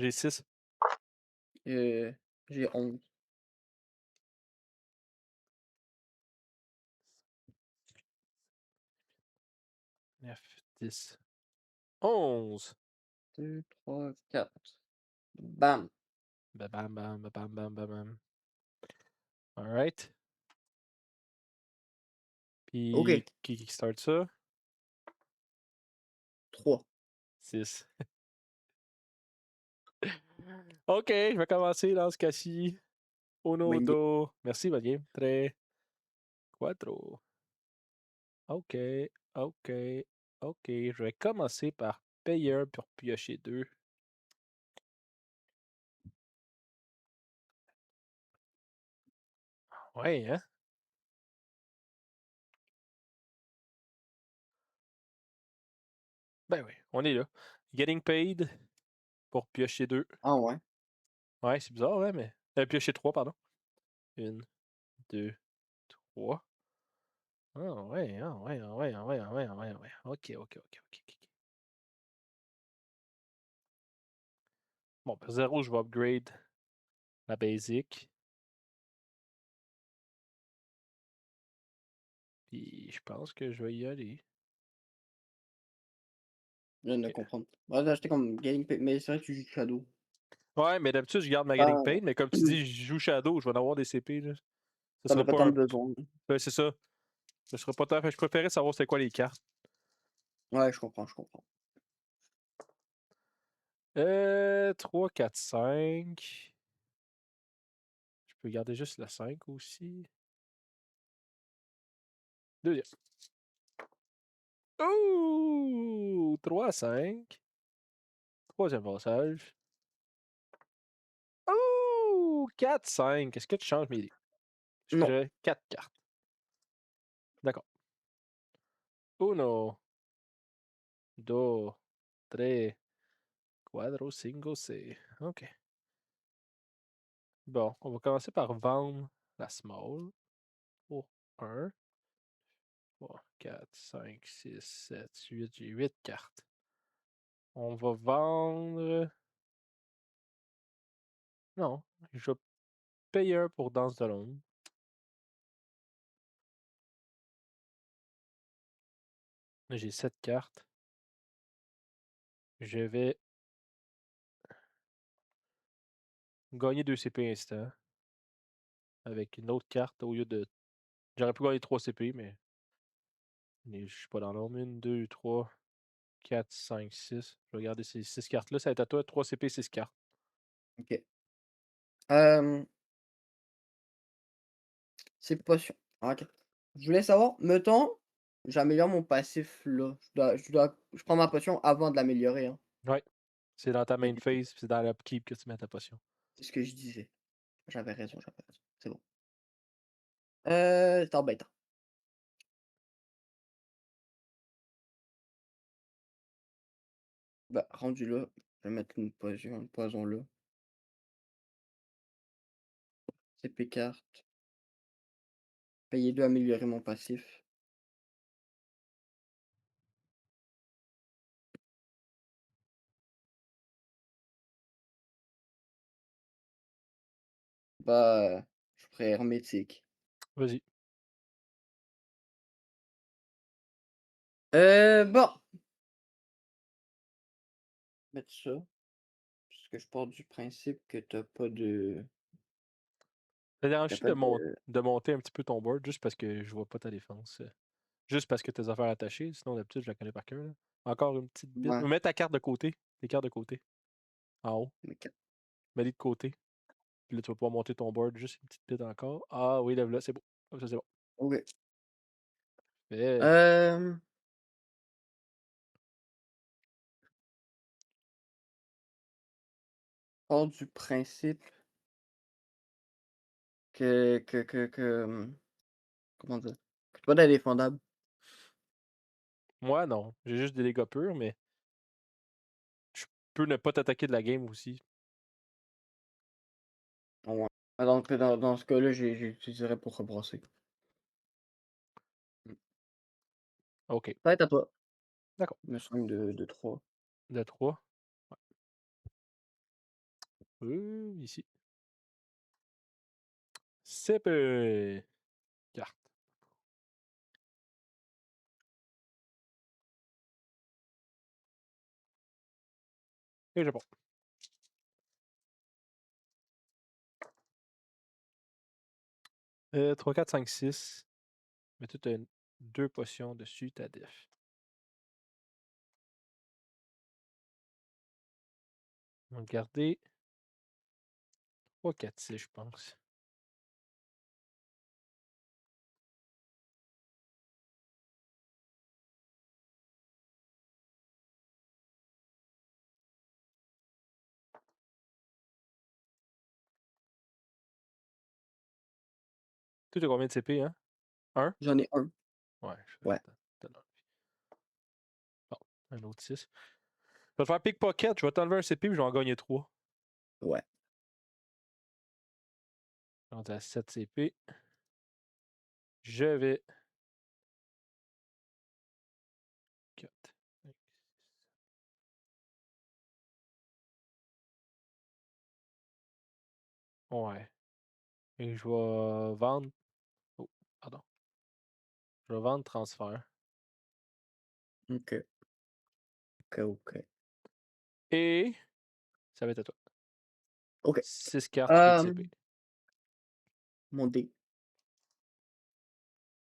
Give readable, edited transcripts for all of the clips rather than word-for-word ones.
J'ai 6. J'ai 11. 9, 10, 11. 2, 3, 4. Bam! Ba bam bam, ba bam bam, ba bam. Alright. Puis OK, qui start ça? 3. 6. OK, je vais commencer dans ce cas-ci. Uno, Buen game. dos. Merci, bonne game. Tres, cuatro. OK, OK, OK. Je vais commencer par payer un pour piocher 2. Ouais, hein? Ben oui, on est là. Getting paid pour piocher 2. Ah ouais? Ouais, c'est bizarre, ouais, mais. Piocher 3, pardon. Une, 2, 3. Ah ouais, ah ouais, ah ouais, ah ouais, ah ouais, ah ouais, ah ouais. OK, OK, OK, OK, OK. Bon, pour 0, je vais upgrade la basic. Puis je pense que je vais y aller. Je viens de OK. comprendre. Ouais, j'ai acheté comme Getting Paid, mais c'est vrai que tu joues Shadow. Ouais, mais d'habitude, je garde ma getting Ah, paid, mais comme tu dis, je joue Shadow, je vais en avoir des CP, là. Ce tu en sera as pas pas tant un. besoin. Ouais, c'est ça. Ce sera pas tant. Fait que je préférais savoir c'est quoi les cartes. Ouais, je comprends, je comprends. 3, 4, 5. Je peux garder juste la 5 aussi. Deuxième. Ouh! 3, 5. Troisième passage. Ouh! 4, 5. Est-ce que tu changes mes idées? Je Non, piocherais 4 cartes. D'accord. Uno, dos, tres, cuatro, cinco, seis. OK. Bon, on va commencer par vendre la small pour 1, 3, 4, 5, 6, 7, 8. J'ai 8 cartes. On va vendre. Non, je vais payer un pour Danse de l'ombre. J'ai 7 cartes. Je vais gagner 2 CP instant avec une autre carte au lieu de. J'aurais pu gagner 3 CP, mais je suis pas dans l'ombre. 1, 2, 3, 4, 5, 6. Je vais garder ces 6 cartes-là. Ça va être à toi. 3 CP, 6 cartes. OK. Hem, c'est potion. OK. Je voulais savoir, mettons, j'améliore mon passif là, je prends ma potion avant de l'améliorer, hein? Ouais. C'est dans ta main OK, phase, puis c'est dans l'upkeep que tu mets ta potion. c'est ce que je disais. J'avais raison, j'avais raison. C'est bon. C'est embêtant. Bah, rendu là, je vais mettre une poison là. CP carte. Payer 2, améliorer mon passif. Bah, je ferais hermétique. Vas-y. Bon, mettre ça, parce que je pars du principe que Ça tu dérange-tu pas de, de de monter un petit peu ton board juste parce que je vois pas ta défense? Juste parce que tes affaires attachées, sinon d'habitude je la connais par cœur, là. Encore une petite bite. ouais, Mets ta carte de côté. Tes cartes de côté. En haut. mais ca Mets-les de côté. Puis là, tu vas pouvoir monter ton board juste une petite bite encore. Ah oui, lève-le, c'est beau. Comme ça, c'est bon. OK. Fait. Hem, pars du principe comment dire? Que tu es pas d'indéfendable. Moi, non. J'ai juste des dégâts purs, mais je peux ne pas t'attaquer de la game aussi. Ouais. Ah donc dans ce cas-là, j'utiliserais pour rebrasser. Mmh. OK. Ça va être à toi. D'accord. Il me semble de 3. De 3. Ici. CP. Carte. Et Japon. 3, 4, 5, 6. Mais tu as 2 potions dessus, ta def. On va garder 3, 4, 6, je pense. Toi, t'as combien de CP, hein? 1? J'en ai un. Ouais, Ouais, t'en as. Bon, un autre 6. Je vais te faire pickpocket, je vais t'enlever un CP puis je vais en gagner 3. ouais. On est à 7 CP. Je vais. 4. Ouais. Et je vais vendre. Oh, pardon. Je vais vendre transfert. OK. OK. Et ça va être à toi. OK. 6 cartes, 8 CP. Hem, mon dé.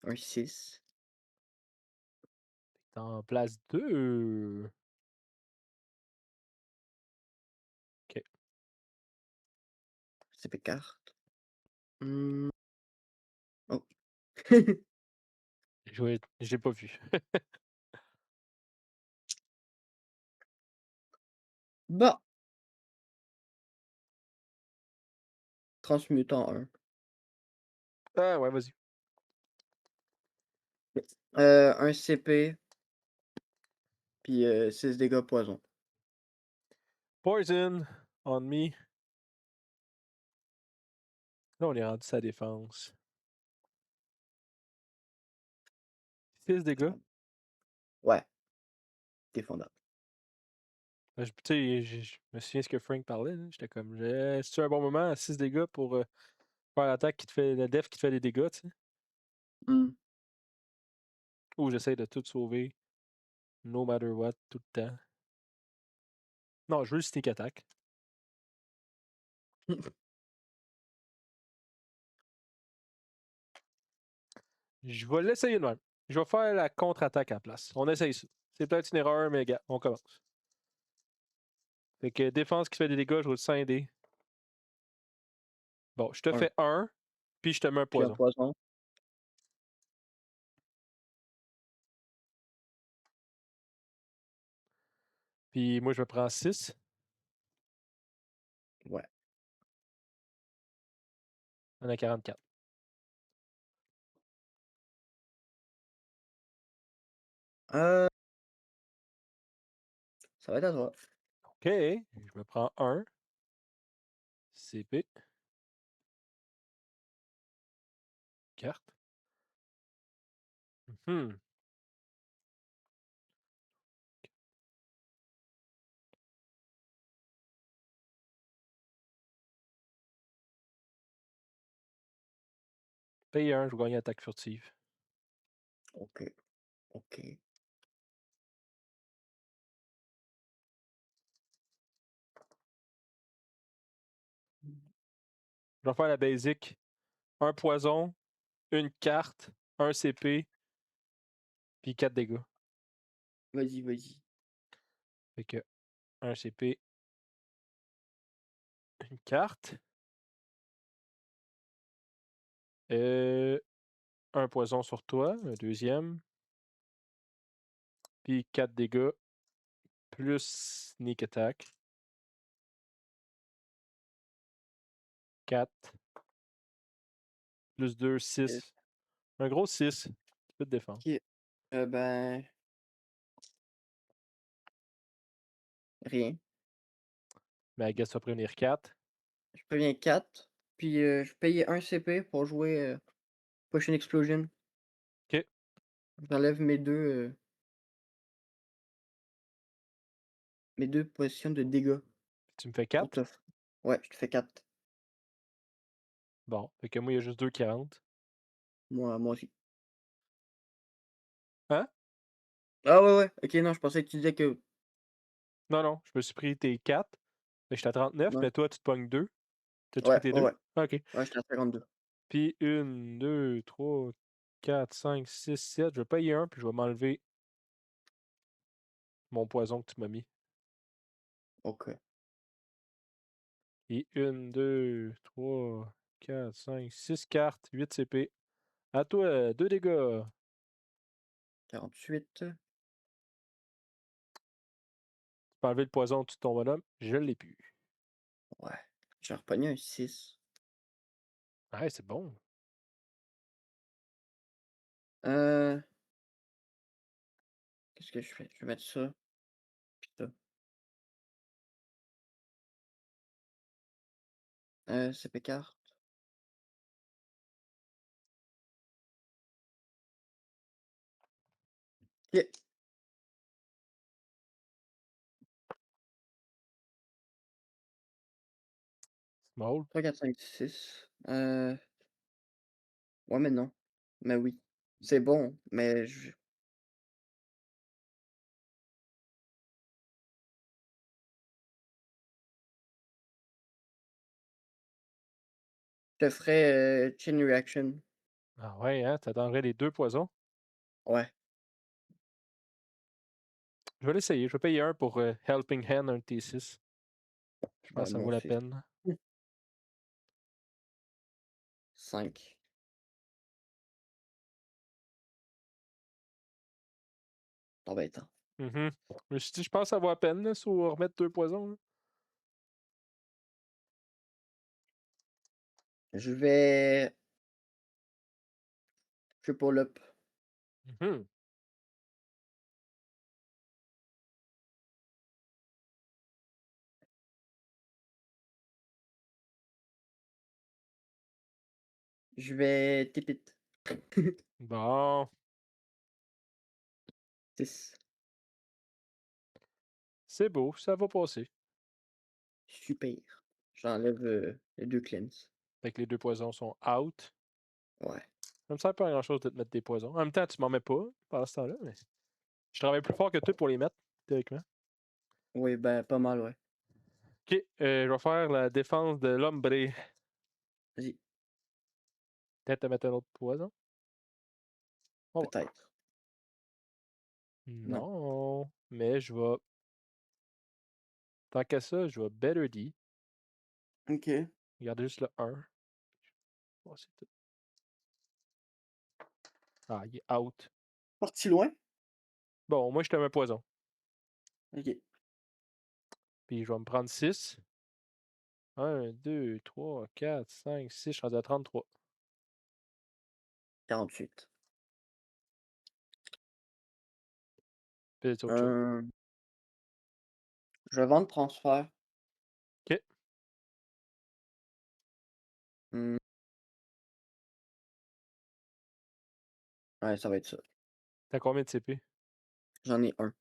Un 6. T'en place 2. Ok. CP carte. Mmh. Oh. J'ai pas vu. Bah, transmutant 1. Ah ouais, vas-y. 1 CP, puis 6 dégâts poison. Poison on me. Là, on est rendu sa défense. 6 dégâts. Ouais, défendable. Tu sais, je me souviens ce que Frank parlait. J'étais comme, c'est un bon moment à 6 dégâts pour faire l'attaque qui te fait, la def qui te fait des dégâts, tu sais. Mmh. Ou j'essaie de tout sauver, no matter what, tout le temps. Non, je veux le sneak attack. Je vais l'essayer de même. Je vais faire la contre-attaque à la place. On essaye ça. C'est peut-être une erreur, mais gars, on commence. Fait que défense qui fait des dégâts, je roule 5 dés. Bon, je te 1, fais 1, puis je te mets un puis un poison. poison. Puis moi, je me prends 6. Ouais. On a 44. Heu, ça va être à toi. OK. Je me prends 1. CP. Carte. Mhm. Paye 1, je vais gagner attaque furtive. OK. OK. Je vais faire la basic. Un poison, une carte, un CP, puis 4 dégâts. Vas-y, vas-y. Fait que 1 CP, une carte. Un poison sur toi, un deuxième. Puis 4 dégâts, plus sneak attack. 4, plus 2, Heu, 6. Un gros 6. Tu peux te défendre. OK. Ben, rien. Mais I guess tu vas prévenir 4. Je préviens 4, puis je payais 1 CP pour jouer, Potion Explosion. OK. J'enlève mes 2 potions de dégâts Tu me fais pour 4. te f Ouais, je te fais 4. Bon, fait que moi, il y a juste 2,40. Moi aussi. Hein? Ah ouais, ouais. OK, non, je pensais que tu disais que Non, non, je me suis pris tes 4. Fait que j'étais à 39, non. mais toi, tu te pognes 2. T'as-tu pris Ouais, tes ouais, 2? ouais. Ah, OK. Ouais, j'étais à 52. Puis 1, 2, 3, 4, 5, 6, 7. Je vais payer un, puis je vais m'enlever mon poison que tu m'as mis. OK. Et 1, 2, 3, 4, 5, 6 cartes, 8 CP. À toi, 2 dégâts. 48. Tu peux enlever le poison de ton bonhomme. Je l'ai plus. Ouais. J'ai repogné un 6. Ouais, c'est bon. Heu, qu'est-ce que je fais? Je vais mettre ça, puis ça. CP carte. OK. Small. 3, 4, 5, 6. Ouais, mais non. Mais oui. C'est bon, mais je te ferais, chain reaction. Ah ouais, hein? T'attendrais les 2 poisons. Ouais. Je vais l'essayer. Je vais payer un pour Helping Hand, un T6. Je pense Ouais, que ça moi vaut la aussi. peine. 5. C'est embêtant. Mhm. Je me suis dit, je pense que ça vaut la peine, là, sur remettre 2 poisons. Là. Je vais triple up. Mhm. Je vais tip it. Bon, 6. c'est beau, ça va passer. Super. J'enlève, les 2 cleanse. Fait que les 2 poisons sont out. Ouais. Ça me sert pas à grand chose de te mettre des poisons. En même temps, tu m'en mets pas pendant ce temps-là, mais je travaille plus fort que toi pour les mettre, théoriquement. Oui, ben, pas mal, ouais. Ok, je vais faire la défense de l'ombre. Vas-y, Peut-être te mettre un autre poison. On va voir. peut-être. Non. Non, mais je vais. Tant qu'à ça, je vais Better D. OK. Regardez juste le 1. Bon, c'est tout. Ah, il est out. Parti loin? Bon, moi, je te mets un poison. OK. Puis je vais me prendre 6. 1, 2, 3, 4, 5, 6. Je suis rendu à 33. 48. Puis c'est autre chose. Euh, je vais vendre transfert. Ok. Mmh, ouais, ça va être ça. T'as combien de CP? J'en ai un.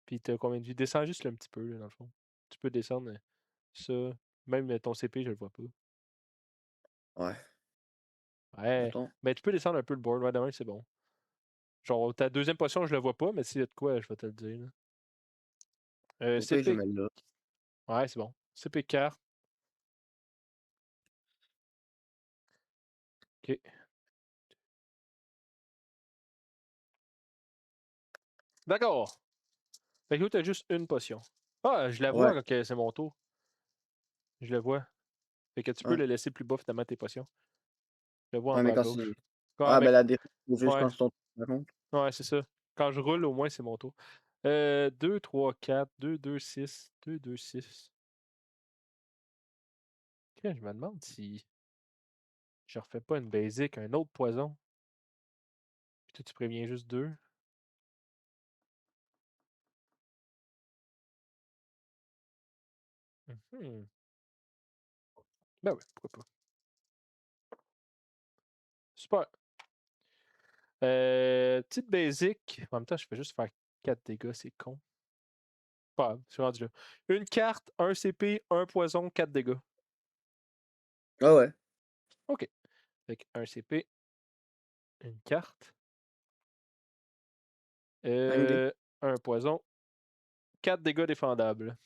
Puis t'as combien de vie? Descends juste là, un petit peu, là, dans le fond. Tu peux descendre ça. Même ton CP, je le vois pas. Ouais, Ouais. mettons. Mais tu peux descendre un peu le board. Ouais, demain, c'est bon. Genre, ta deuxième potion, je le vois pas, mais s'il y a de quoi, je vais te le dire. Là. Au pire, je CP. mets là. Ouais, c'est bon. CP carte. Ok. D'accord. Fait que là, t'as juste une potion. Ah, je la vois Ouais, quand c'est mon tour. Je le vois. Fait que tu peux ouais. le laisser plus bas finalement tes potions. Je le vois en Ouais, bas mais à quand c'est gauche. Ah, ah, mais ben, la défaite, c'est juste ouais, quand c'est ton tour, par contre. ouais, c'est ça. Quand je roule, au moins, c'est mon tour. 2, 3, 4, 2, 2, 6, 2, 2, 6. Ok, je me demande si je refais pas une basic, un autre poison. Puis toi, tu préviens juste 2. Mhm. Ben ouais, pourquoi pas. Super. Petite basic. En même temps, je fais juste faire 4 dégâts, c'est con. Pas grave, je suis rendu là. Une carte, un CP, un poison, 4 dégâts. Ah ouais, OK. Fait que 1 CP, une carte, 5 dés, 1 poison, 4 dégâts défendables.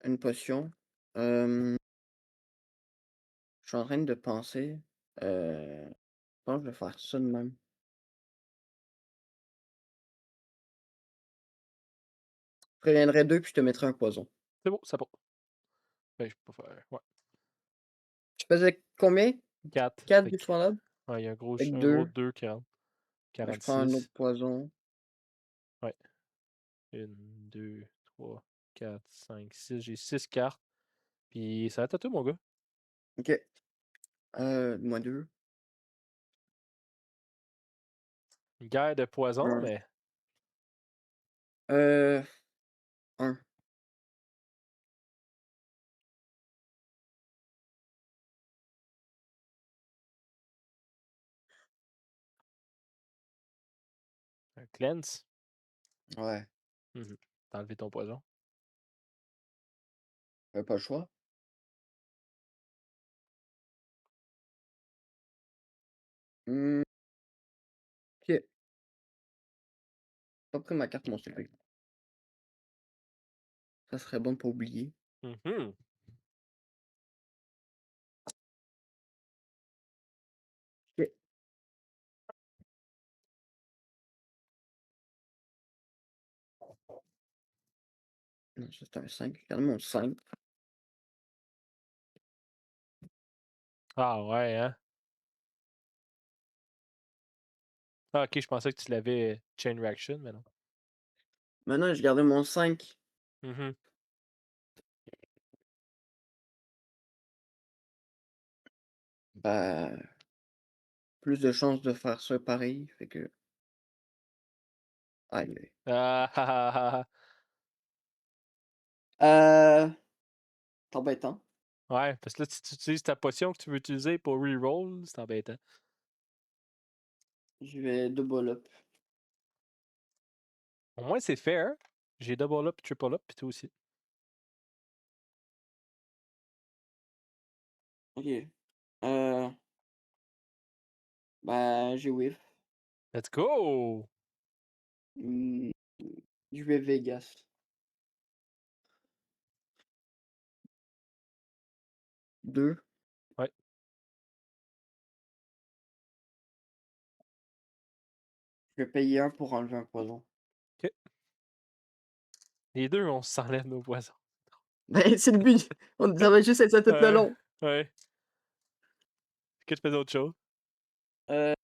une potion. Hem, je suis en train de penser, je pense que je vais faire ça de même. Je préviendrai 2 puis je te mettrai un poison. C'est bon, ça passe. Ben, je peux pas faire ouais, Tu faisais combien? 4. 4 Fait que défendables? ouais, il y a Fait que un gros 2. 2 qui rentre. Bah, je prends un autre 46. poison. Ouais. 1, 2, 3, 4, 5, 6. J'ai 6 cartes. Puis ça va être à toi, mon gars. OK. -2. Une guerre de poison, Un. mais 1. un cleanse. Ouais, Mmh. Tu enlevé ton poison. pas le choix. Mmh, OK. Pas pris ma carte mon CP. Ça serait bon de pas oublier. Mmh. OK. Non, ça c'est un 5. Regarde mon 5. Ah ouais, hein? Ah OK, je pensais que tu l'avais chain reaction, mais non. Maintenant, j'ai gardé mon 5. Mmh. Bah, plus de chances de faire ça pareil, fait que aïe, aïe. Ah! Ha ha ha ha! Heu, c'est embêtant. Ouais, parce que là, si tu utilises ta potion que tu veux utiliser pour reroll, c'est embêtant. Je vais double up. Au moins, c'est fair. J'ai double up, triple up, puis toi aussi. OK. Heu, bah, j'ai whiff. Let's go! Mmh, je vais Vegas. 2. Ouais, Je vais payer 1 pour enlever un poison. OK. Les 2, on s'enlève nos poisons. Ben, c'est le but! On ça va juste être ça tout le Ouais, long. ouais. Est-ce que tu fais d'autres choses? Heu,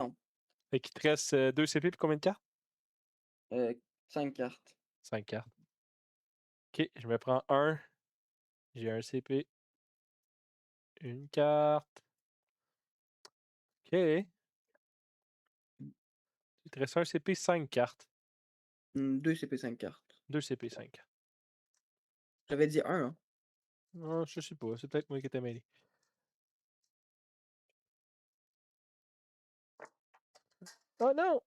non, Fait qu'il te reste, 2 CP puis combien de cartes? 5 cartes. 5 cartes. OK, je me prends un. J'ai un CP, une carte. OK. Il te reste un CP, 5 cartes. 2 CP, 5 cartes. 2 CP, 5 cartes. J'avais dit un, hein? Ah, je sais pas, c'est peut-être moi qui étais mêlé. Oh non!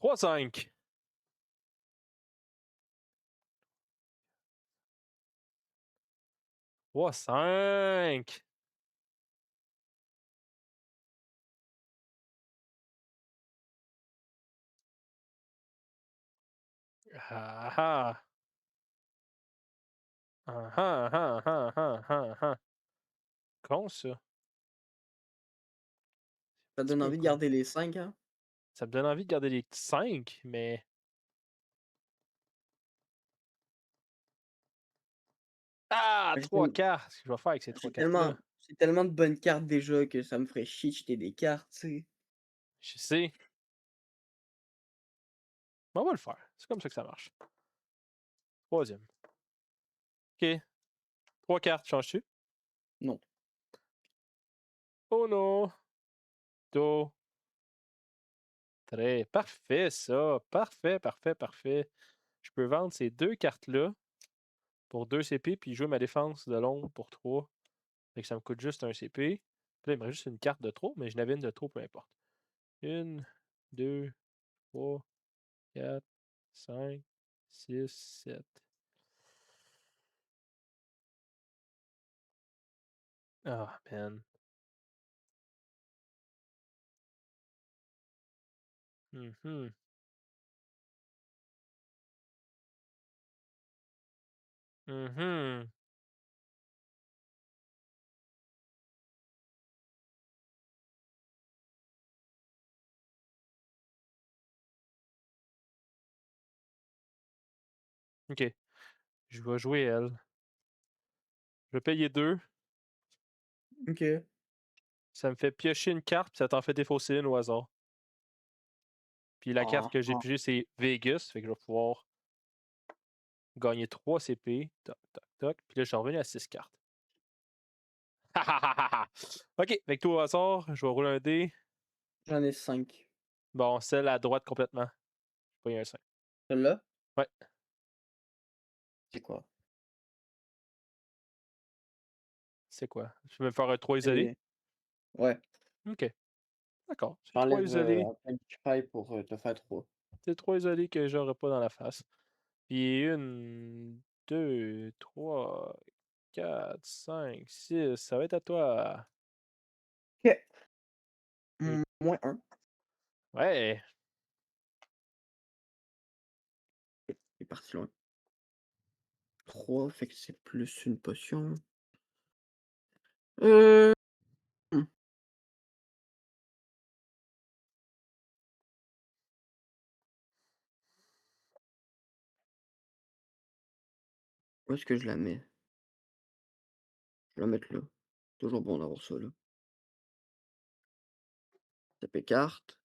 3, 5. 3, 5. Ah ah! Ah ah, ah ah, ah ah, ah. Con ça. Ça Un petit donne peu envie de con. garder les 5, hein? Ça me donne envie de garder les 5, mais ah! J'ai 3 tel cartes! Qu'est-ce que je vais faire avec ces 3 cartes-là? j'ai tellement de bonnes cartes déjà que ça me ferait chier de jeter des cartes, tu sais? Je sais. Mais on va le faire. C'est comme ça que ça marche. Troisième. OK. 3 cartes, changes-tu? Non. Oh non! Do. Très parfait ça! Parfait, parfait, parfait. Je peux vendre ces 2 cartes-là pour 2 CP, puis jouer ma défense de l'ombre pour 3. Fait que ça me coûte juste un CP. Puis là, il me reste juste une carte de trop, mais je n'avais une de trop, peu importe. 1, 2, 3. 4, 5, 6, 7. Ah, man. Mhm. Mhm. OK. Je vais jouer elle. Je vais payer 2. OK. Ça me fait piocher une carte, puis ça t'en fait défausser une au hasard. Puis la carte Ah, que j'ai ah. pigée, c'est Vegas, fait que je vais pouvoir gagner 3 CP. Toc, toc, toc. Puis là, je suis revenu à 6 cartes. OK, fait que toi au hasard, je vais rouler un dé. J'en ai 5. Bon, celle à droite complètement. J'ai pogné un 5. Celle-là? Ouais, C'est quoi? c'est quoi? Tu veux me faire un 3 isolé? C'est ouais, OK, d'accord. C'est 3 j'enlève, isolés. un Purify pour, te faire 3. C'est 3 isolés que j'aurais pas dans la face. Puis une, 2, 3, 4, 5, 6. Ça va être à toi. OK. Et Moins un. ouais, Il est parti loin. 3 fait que c'est plus une potion. Heu, mmh, où est-ce que je la mets? Je vais la mettre là. Toujours bon d'avoir ça là. Taper carte.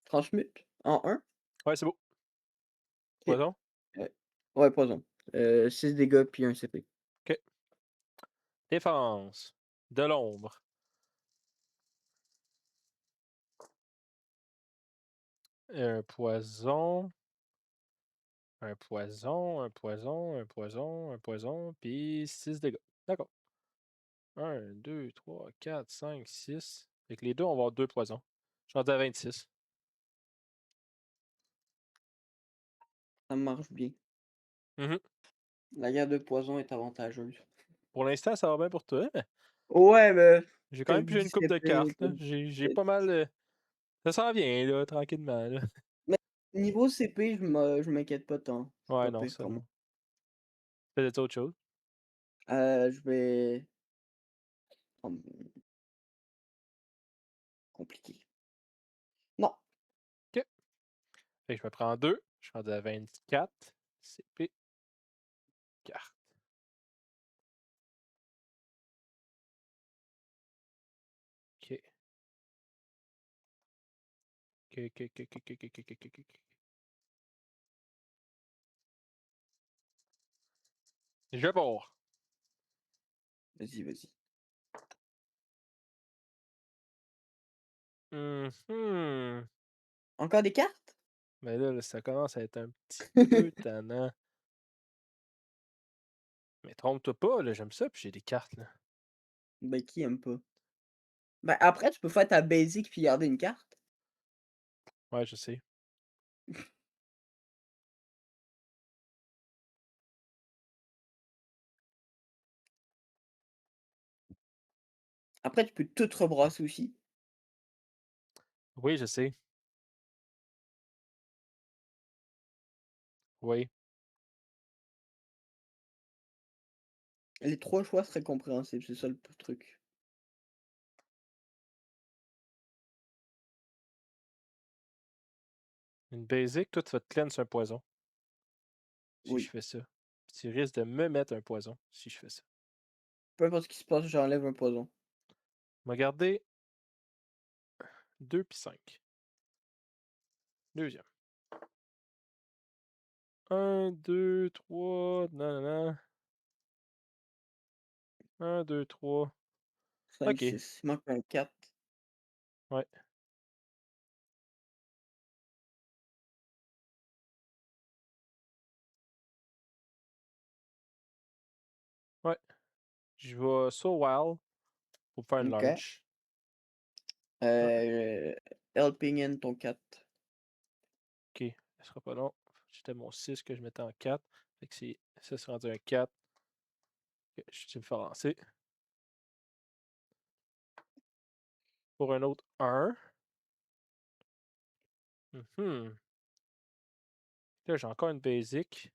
Transmute en un. ouais, c'est beau. OK. Poison. Ouais, poison. 6 dégâts puis 1 CP. OK. Défense. De l'ombre. Un poison. Un poison, un poison, un poison, un poison, puis 6 dégâts. D'accord. Un, 2, 3, 4, 5, 6. Fait que les deux, on va avoir 2 poisons. Je suis rendu à 26. Ça marche bien. Mhm. La guerre de poison est avantageuse. Pour l'instant, ça va bien pour toi, mais Ouais, mais j'ai quand tu même pigé une coupe de CP, cartes, là. J'ai pas mal. Ça s'en vient, là, tranquillement, là. mais niveau CP, je m'inquiète pas tant. C'est Ouais, pas non, pire ça, comme non. Peut-être autre chose. je vais mmh, compliqué. Non, OK. Fait que je me prends 2. Je suis rendu à 24. CP. Carte. OK. OK, OK, OK, OK, OK, OK, OK, OK, OK. Je pars. vas-y, vas-y. Mhm. Encore des cartes? Mais là, ça commence à être un petit peu tannant. Mais trompe-toi pas, là, j'aime ça, puis j'ai des cartes, là. Ben, qui aime pas? Ben, après, tu peux faire ta basic puis garder une carte. Ouais, je sais. Après, tu peux tout rebrasser aussi. Oui, je sais. Oui. Les 3 choix seraient compréhensibles, c'est ça le truc. Une basic, toi, tu vas te cleanse un poison si je Oui. fais ça. Tu risques de me mettre un poison si je fais ça. Peu importe ce qui se passe, j'enlève un poison. On va garder 2 puis 5. Deuxième. Un, 2, 3. Nanana. Un, 2, 3. 5, OK. 6. Il manque un 4. Ouais. Je vais sur Wild pour faire une OK. large. Heu, Helping Hand ton 4. Ok, ce sera pas long. C'était mon 6 que je mettais en 4. Fait que ça c'est rendu un 4. Ok, je vais me faire lancer. Pour un autre 1. Mhm. Là, j'ai encore une basic.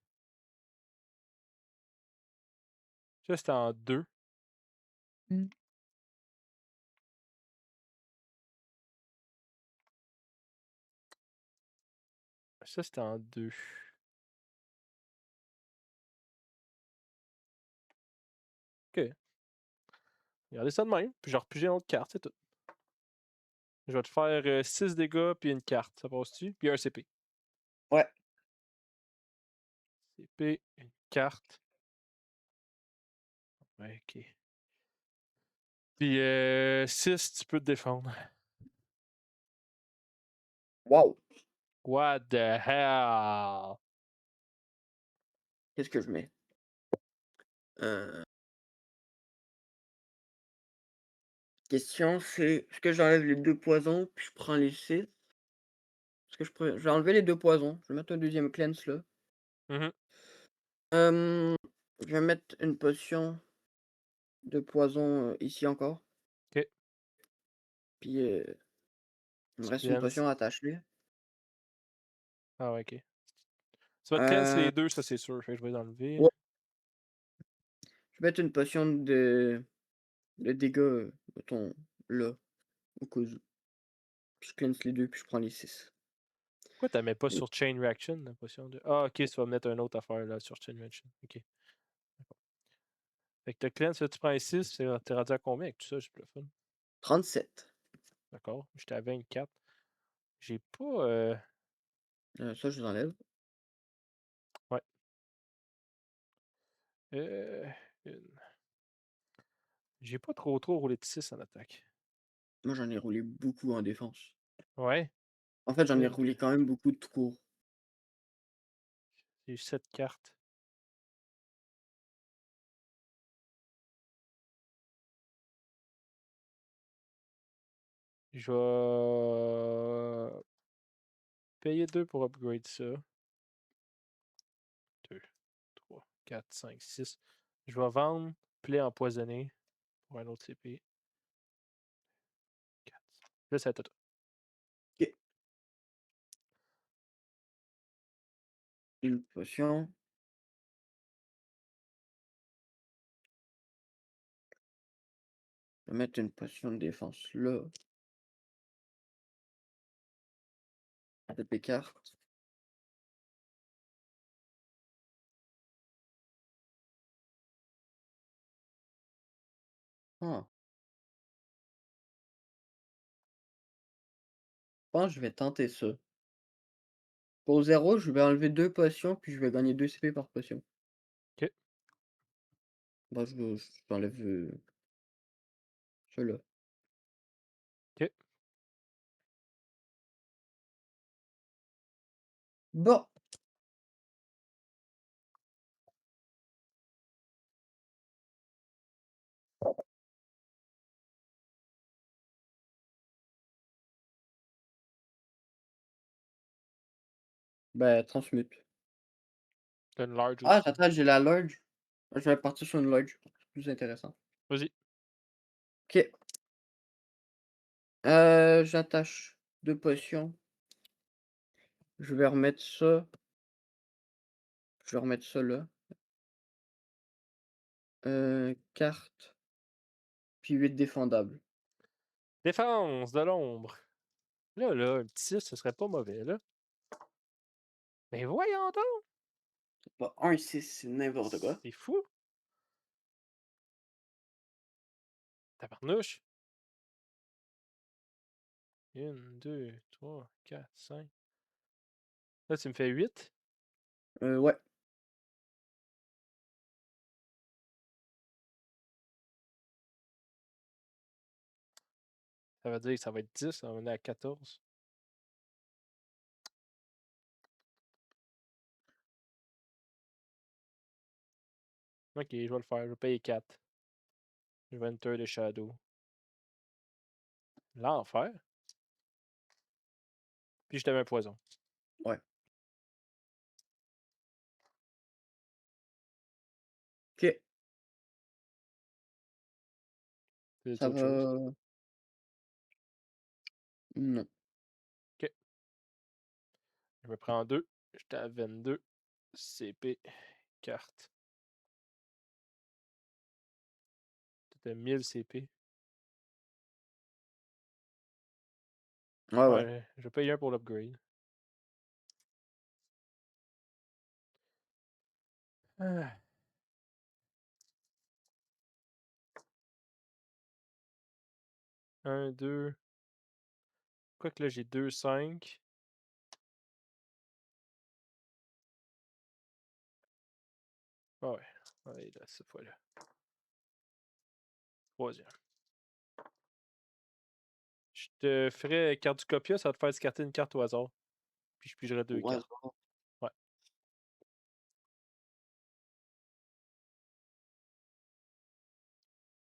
Ça, c'était en 2. Mmh. Ça, c'était en 2. Ok. Regardez ça de même. Puis je repige une autre carte, c'est tout. Je vais te faire 6 dégâts puis une carte. Ça passe-tu? Puis un CP. Ouais. CP, une carte. Ouais, ok. Puis 6, tu peux te défendre. Wow! What the hell? Qu'est-ce que je mets? Heu, Question, c'est est-ce que j'enlève les 2 poisons puis je prends les 6? Est-ce que je vais enlever les 2 poisons. Je vais mettre un deuxième cleanse là. Mhm. Hem, je vais mettre une potion de poison, ici encore. Ok. Puis, il me Tu reste une cleanses. potion attachée. Ah ouais, ok. Tu vas te cleanse Heu, les deux, ça c'est sûr. Fait que je vais les enlever. ouais, je vais mettre une potion de dégâts, mettons là, au cas où. Puis je cleanse les 2 puis je prends les 6. Pourquoi tu mets pas sur Chain Reaction, la potion de. Ah, ok, tu vas mettre une autre affaire là sur Chain Reaction. Ok. Fait que tu cleanse, là, tu prends les 6, t'es rendu à combien avec tout ça? J'ai plus le fun. 37. D'accord. J'étais à 24. J'ai pas. Ça, je les enlève. Ouais. Euh, une. J'ai pas trop roulé de 6 en attaque. Moi, j'en ai roulé beaucoup en défense. Ouais. En fait, j'en ai Une que. roulé quand même beaucoup tout court. J'ai 7 cartes. Je vais payer 2 pour upgrade ça. 2, 3, 4, 5, 6. Je vais vendre plaie empoisonnée pour un autre CP. 4. Là, c'est à toi. OK. Une potion. Je vais mettre une potion de défense là. Avec les cartes. Ah, je pense que je vais tenter ça. Pour 0, je vais enlever 2 potions, puis je vais gagner 2 CP par potion. Ok. Bah, j'enlève, ceux-là. Ok. Bon, ben, transmute. T'as une large Ah, aussi. attends, j'ai la Lurge. Je vais partir sur une Lurge, c'est plus intéressant. Vas-y. OK. J'attache 2 potions. Je vais remettre ça là. Carte, puis 8 défendables. Défense de l'ombre. Là, un petit 6, ce serait pas mauvais, là. Mais voyons donc! Pas un 6, c'est n'importe quoi. C'est fou! Tabarnouche! 1, 2, 3, 4, 5. Là, tu me fais 8. Ouais. Ça veut dire que ça va être 10. On est à 14. Ok, je vais le faire. Je vais payer 4. Je vais enter the shadow. L'enfer. Puis je t'avais un poison. Ouais. OK. C'est Ça autre chose. va. Non. Ok. Je me prends deux. J'étais à 22. CP. Carte. T'étais 1000 CP. Ouais, ouais. Ouais, je vais payer un pour l'upgrade. Ah. Un, deux. Quoique là, j'ai 2, 5. Ah ouais. Allez, là, cette fois-là. Troisième. Je te ferai carte du copia, ça va te faire discarter une carte au hasard. Puis je pigerai deux Au cartes. hasard. Ouais.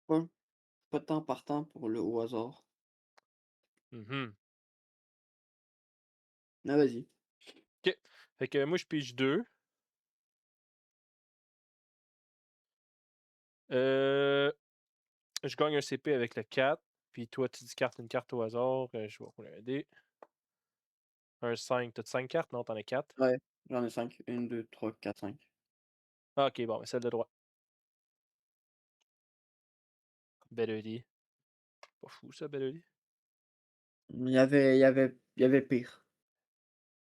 Pas, pas tant partant pour le au hasard. Mhm. Ah, vas-y. Ok. Fait que moi, je pige 2. Je gagne un CP avec le 4. Puis toi, tu discartes une carte au hasard. Je vais rouler un dé. Un 5. T'as 5 cartes? Non, t'en as 4. Ouais, j'en ai 5. 1, 2, 3, 4, 5. Ah, ok, bon, mais celle de droite. Bellely. Pas fou, ça, Bellely. Il y avait pire.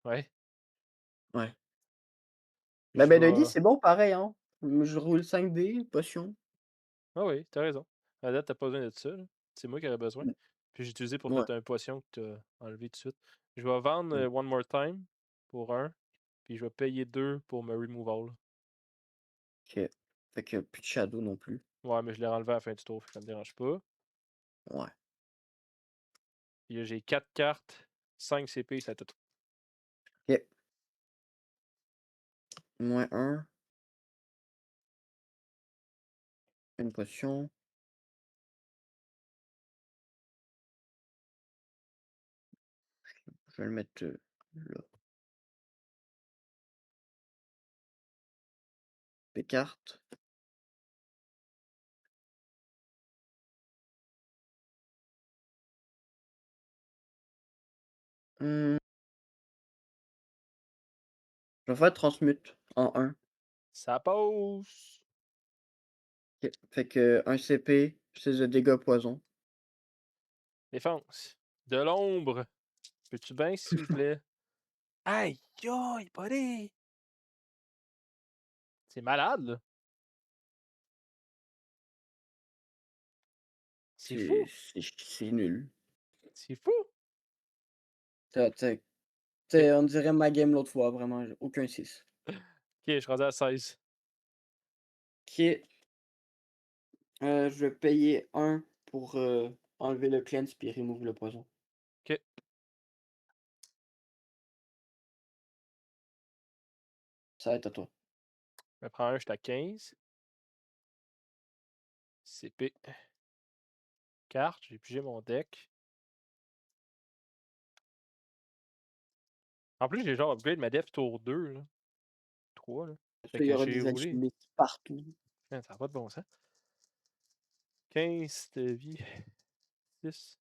Ouais. Ouais. Mais Je ben, Dundee, vais. c'est bon pareil, hein. Je roule 5 dés, potion. Ah oui, t'as raison. À date, t'as pas besoin de ça, là. C'est moi qui aurais besoin. Mm. Puis j'ai utilisé pour Ouais. mettre un potion que t'as enlevé tout de suite. Je vais vendre Mm. One More Time pour un. Puis je vais payer 2 pour me removal. OK. Fait que plus de shadow non plus. Ouais, mais je l'ai enlevé à la fin du tour, fait que ça me dérange pas. Ouais. Puis là, j'ai 4 cartes, 5 CP, ça tout. OK. Moins un. Une potion. Je vais le mettre là. Des cartes. Hmm, je vais faire transmute en un. Ça passe! OK. Fait que un CP, c'est de dégâts poison. Défense. De l'ombre. Peux-tu bien, s'il vous plaît? Aïe, aïe, buddy! C'est malade, là. C'est C'est fou! c'est nul. C'est fou! Tu Ok, on dirait ma game l'autre fois, vraiment, j'ai aucun 6. ok, je suis rendu à 16. OK. Je vais payer un pour enlever le cleanse puis remove le poison. Ok, Ça va être à toi. je me prends un, j'étais à 15. CP. Carte, j'ai pigé mon deck. En plus, j'ai genre upgrade ma def tour 2, là. 3, là. Parce Fait qu'il y que aura j'ai des roulé. alchimistes partout. Man, ça n'a pas de bon sens. 15 de vie. 6.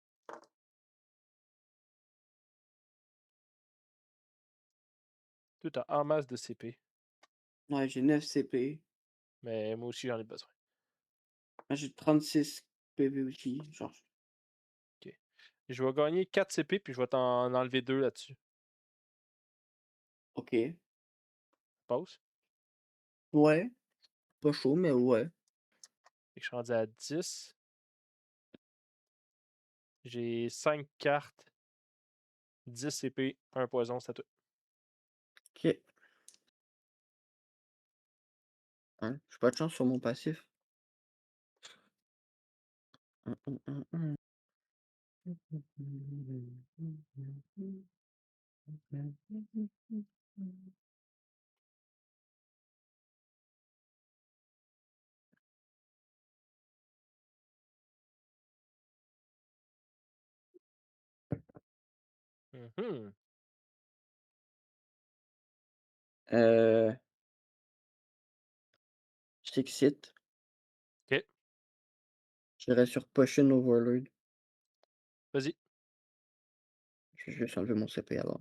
Tout en masse de CP. Ouais, j'ai 9 CP. Mais moi aussi, j'en ai besoin. Moi, j'ai 36 PV aussi, genre. Ok. Je vais gagner 4 CP, puis je vais t'en enlever 2 là-dessus. OK. Pause. Ouais, pas chaud, mais ouais. Fait que je suis rendu à 10. J'ai 5 cartes. 10 CP, un poison, c'est tout. OK. Hein, j'ai pas de chance sur mon passif. Mhm. Heu, je t'excite. OK, J'irais sur Potion Overload. vas-y. Je vais juste enlever mon CP avant.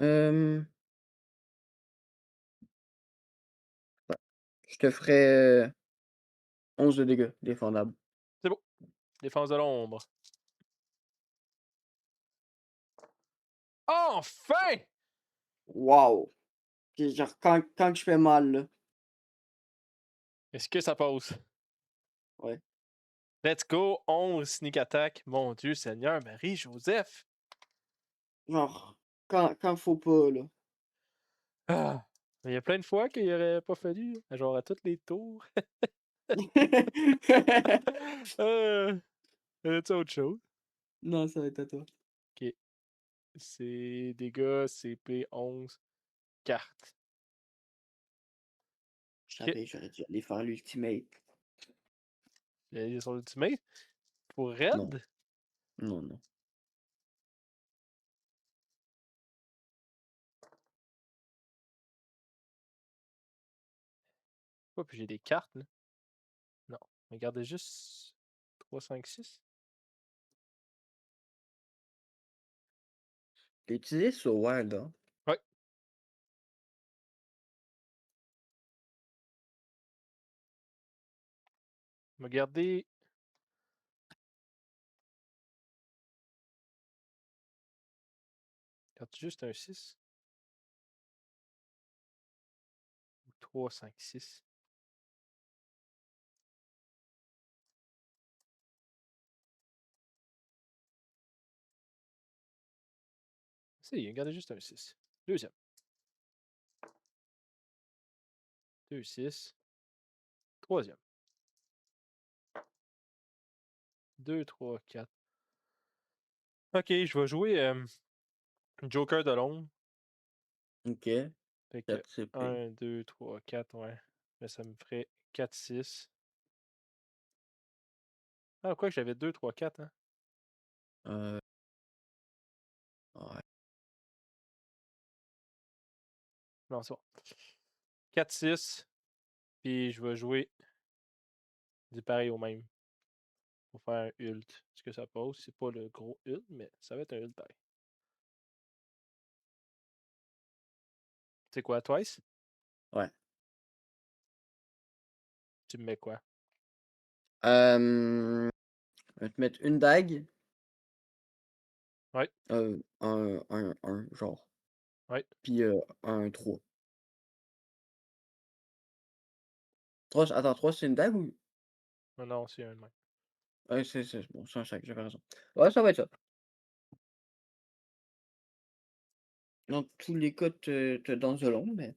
Hem, ouais, je te ferais, 11 de dégâts défendable. C'est bon. Défense de l'ombre. Enfin! Waouh! C'est genre quand je fais mal là, Est-ce que ça passe? ouais. Let's go, 11 sneak attack. Mon Dieu Seigneur, Marie-Joseph. Genre quand faut pas là. Ah! Il y a plein de fois qu'il aurait pas fallu, genre à tous les tours. Euh, tu autre chose? Non, ça va être à toi. OK. C'est dégâts, CP 11, carte. Je OK. savais, j'aurais dû aller faire l'ultimate. Il y a son ultimate. Pour Non, Red? non, non. Oh, puis j'ai des cartes, là. Non. Regardez juste 3, 5, 6. Tu utilisé sur Wild, hein? Ouais. On va garder. Garde juste un 6. Ou 3, 5, 6. Si, gardez juste un 6. Deuxième. 2, 6. Troisième. 2, 3, 4. Ok, je vais jouer Joker de l'ombre. OK, Fait que 4 CP. 1, 2, 3, 4, ouais. Mais ça me ferait 4, 6. Ah, quoi que j'avais 2, 3, 4, hein? Heu, ouais. Non, c'est bon. 4, 6. Puis je vais jouer du pareil au même. Pour faire un ult. Ce que ça pose, c'est pas le gros ult, mais ça va être un ult pareil. C'est quoi, Twice? Ouais. Tu me mets quoi? Je vais te mettre une dague, Ouais, un genre, ouais. puis, un 3. 3 attends, 3 c'est une dague ou Non, non, c'est un de même. ouais, c'est bon, c'est un sac, j'avais raison. Ouais, ça va être ça. Dans tous les cas, te danses de l'ombre, mais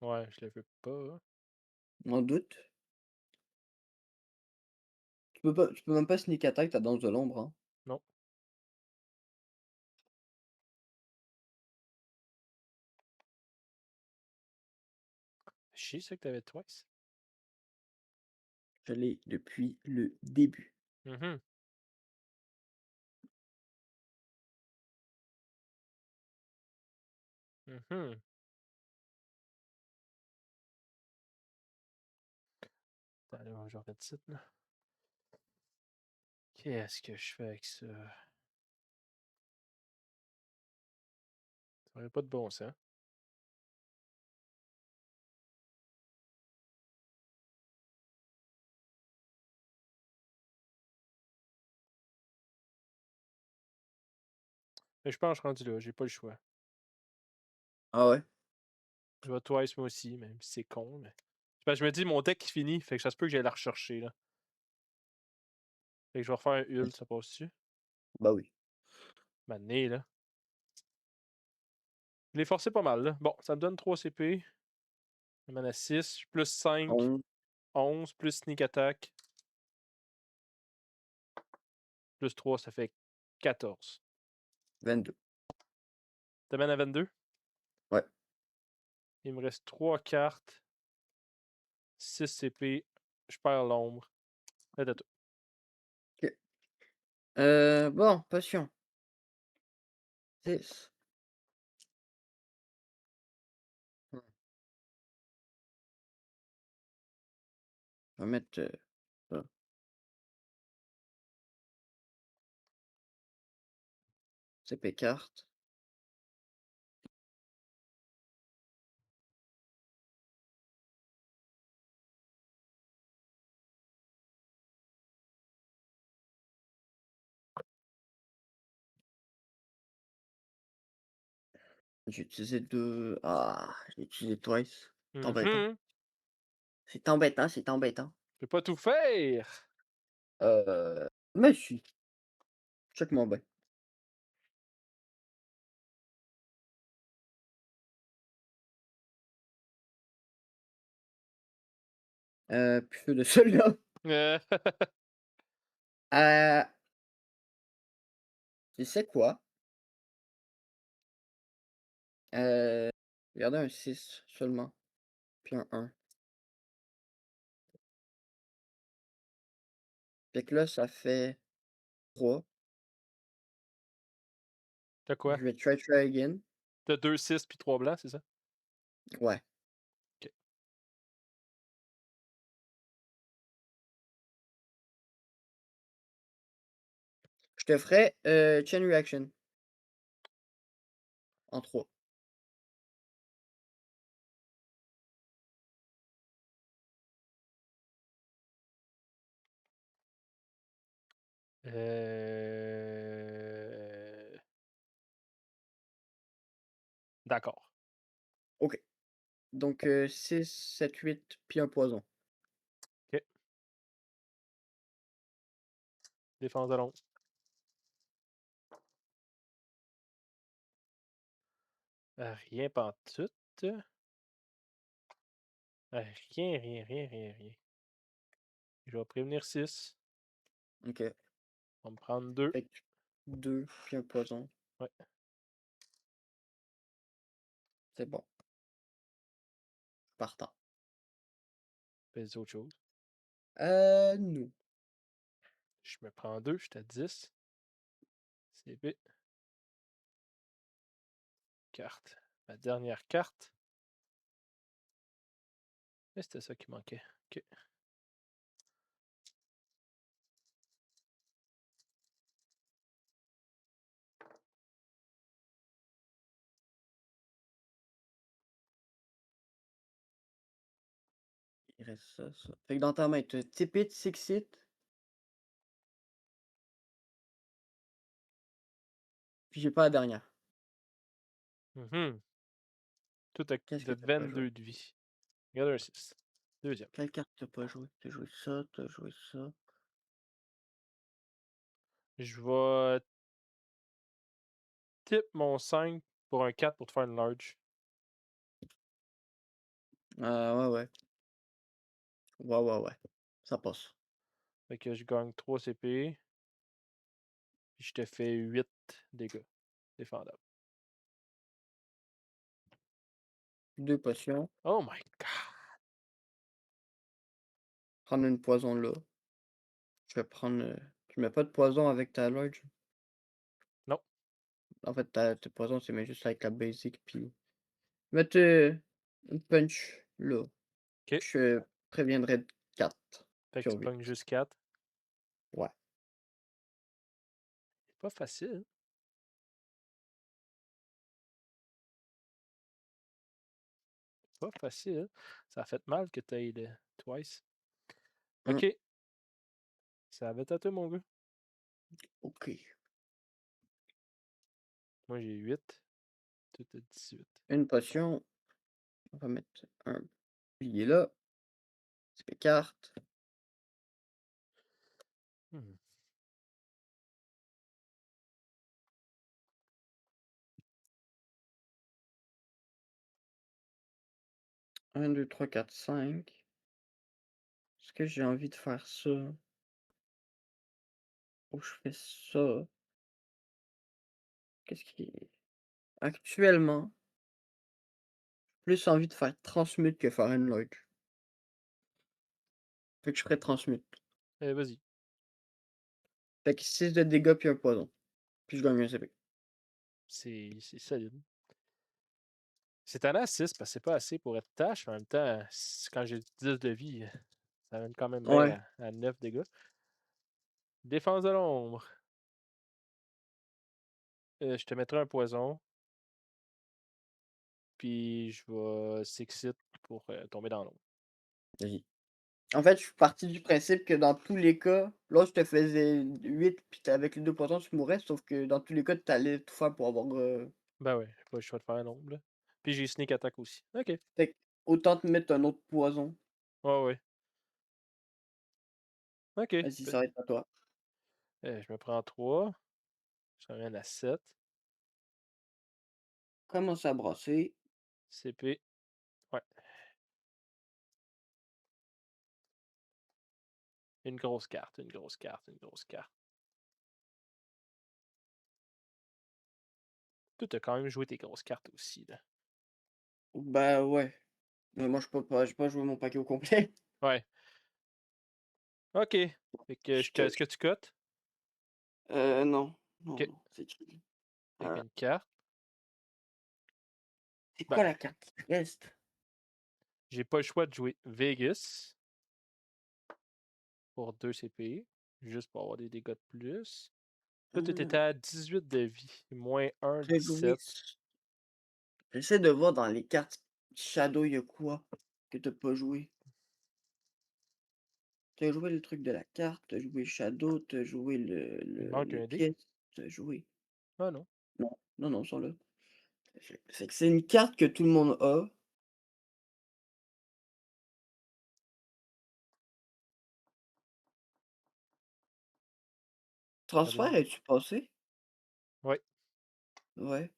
Ouais, je le veux pas, hein. m'en doute. Tu peux même pas sneak attack ta danse de l'ombre, hein. Non. Je sais que t'avais Twice. Je l'ai depuis le début. Mhm. Mhm. Attends, là, je regarde ça, là. Qu'est-ce que je fais avec ça? Ça aurait pas de bon sens. Mais je pense que je suis rendu là, j'ai pas le choix. Ah ouais? Je vais Twice moi aussi, même si c'est con, mais. C'est parce que je me dis, mon deck est fini, fait que ça se peut que j'aille la rechercher, là. Fait que je vais refaire un ult, ça passe dessus. Bah oui. Mané, là. Je l'ai forcé pas mal, là. Bon, ça me donne 3 CP. Ça m'en a 6, plus 5, 11, 11, plus sneak attack, plus 3, ça fait 14. 22. T'amènes à 22? Ouais. Il me reste 3 cartes, 6 CP, je perds l'ombre. Là, t'as tout. OK. Bon, passion. 6. Mmh. Je vais mettre, ça. CP carte. J'ai utilisé 2. Ah, j'ai utilisé Twice. C'est embêtant. Mmh. C'est embêtant, c'est embêtant. Je peux pas tout faire! Mais si, check-moi bien. Plus sûr de celui-là. Heu, Heu, tu sais quoi? Heu, Regardez un 6 seulement, puis un 1. Fait que là, ça fait 3. tu quoi? Je vais try again. Tu 2 6 puis 3 blancs, c'est ça? Ouais. OK. Je te ferai, chain reaction en 3. Heu, d'accord. OK. Donc 6, 7, 8 puis un poison. OK. Défense de l'ombre. Rien pantoute. Rien, rien, rien, rien, rien. Je vais prévenir 6. OK. On va me prendre 2. Fait que 2 puis un poison. Ouais, C'est bon, partant. fais autre chose. Nous. Je me prends 2, j'étais à 10. C'est vite. Carte. Ma dernière carte. Et c'était ça qui manquait. OK. Il reste ça, ça. Fait que dans ta main, tu as Tip It, Six It, puis j'ai pas la dernière. Mhm. Tout a Qu'est-ce de que tu pas joué? 22 de vie. Regarde un 6. Deuxième. Quelle carte tu pas joué? Tu joué ça, tu joué ça. Je vais tip mon 5 pour un 4 pour te faire une large. Ouais, ouais. Ouais, ouais, ouais. Ça passe. Fait que je gagne 3 CP. Puis je te fais 8 dégâts. Défendable. 2 potions. Oh my god! Prendre une poison là. Je vais prendre, tu mets pas de poison avec ta large? Non. En fait, ta tes poisons, c'est mais juste avec la basic, puis mettre, une punch là. OK. Je préviendrai de 4 Fait que sur tu pognes 8. juste 4. Ouais. C'est pas facile. Pas facile. Ça a fait mal que t'aies le twice. Mmh. OK. Ça va être à toi, mon gars. OK. Moi, j'ai 8. Tout à 18. Une potion. On va mettre un bouclier là. C'est carte. Hmm. 1, 2, 3, 4, 5. Est-ce que j'ai envie de faire ça? Ou je fais ça? Qu'est-ce qui actuellement, plus envie de faire transmute que faire une lodge. Fait que je ferais transmute. Vas-y. Fait que 6 de dégâts puis un poison. Puis je gagne un CP. C'est solide. C'est étonnant 6 parce que c'est pas assez pour être tâche, mais en même temps, quand j'ai 10 de vie, ça mène quand même Ouais, bien à 9 dégâts. Défense de l'ombre. Je te mettrai un poison, puis je vais Sixit pour tomber dans l'ombre. vas-y. En fait, je suis parti du principe que dans tous les cas, là, je te faisais 8 puis tu avec les 2 potions, tu mourrais, sauf que dans tous les cas, tu allais tout faire pour avoir, Ben ouais, j'ai pas le choix de faire l'ombre, là. Puis j'ai sneak attack aussi. OK. fait que autant te mettre un autre poison. Ouais, ouais. OK. Vas-y, ça va être à toi. Je me prends 3. Je ramène à 7. Commence à brasser. CP. Ouais. Une grosse carte, une grosse carte, une grosse carte. Toi, t'as quand même joué tes grosses cartes aussi, là. Bah, ouais, mais moi, je peux pas j'ai pas joué mon paquet au complet. Ouais. OK. Fait que Je te est-ce que tu cotes? non, non, OK. non, c'est chill. Fait qu'une carte. C'est Ben, quoi la carte qui reste? j'ai pas le choix de jouer Vegas pour 2 CP, juste pour avoir des dégâts de plus. Là, tu étais Mmh, à 18 de vie, moins 1, tu joué 17. s j'essaie de voir dans les cartes Shadow, il y a quoi que tu pas joué? Tu as joué le truc de la carte, tu as joué Shadow, tu as joué Il manque les un dé. pièces, tu as joué Ah non. non, non, non, ils sont là. C'est que c'est une carte que tout le monde a. Ça doit. Transfert, es-tu passé? Ouais. Ouais.